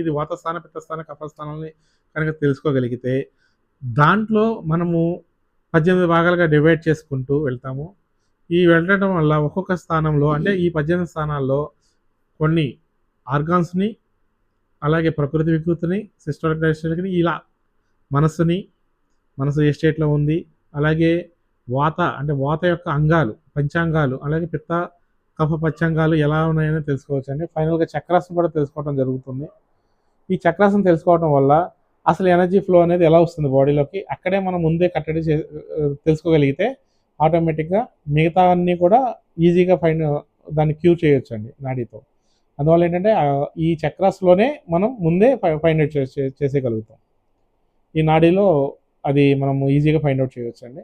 ఇది వాతస్థాన, పిత్తస్థాన, కఫస్థానాలని కనుక తెలుసుకోగలిగితే దాంట్లో మనము 18 భాగాలుగా డివైడ్ చేసుకుంటూ వెళ్తాము. ఈ వెళ్ళడం వల్ల ఒక్కొక్క స్థానంలో అంటే ఈ 18 స్థానాల్లో కొన్ని ఆర్గాన్స్ని, అలాగే ప్రకృతి వికృతిని, సిస్టమిక్ డైజెస్ట్ని, ఇలా మనసు ఏ స్టేట్లో ఉంది, అలాగే వాత యొక్క అంగాలు, పంచాంగాలు, అలాగే పిత్త కఫ పంచాంగాలు ఎలా ఉన్నాయని తెలుసుకోవచ్చు అండి. ఫైనల్గా చక్రాస్ని కూడా తెలుసుకోవడం జరుగుతుంది. ఈ చక్రాస్ని తెలుసుకోవడం వల్ల అసలు ఎనర్జీ ఫ్లో అనేది ఎలా వస్తుంది బాడీలోకి, అక్కడే మనం ముందే కట్టడి తెలుసుకోగలిగితే ఆటోమేటిక్గా మిగతా అన్నీ కూడా ఈజీగా దాన్ని క్యూర్ చేయొచ్చు అండి నాడీతో. అందువల్ల ఏంటంటే ఈ చక్రాస్లోనే మనం ముందే ఫైండ్ అవుట్ చేసేయగలుగుతాం. ఈ నాడీలో అది మనం ఈజీగా ఫైండ్ అవుట్ చేయొచ్చు అండి.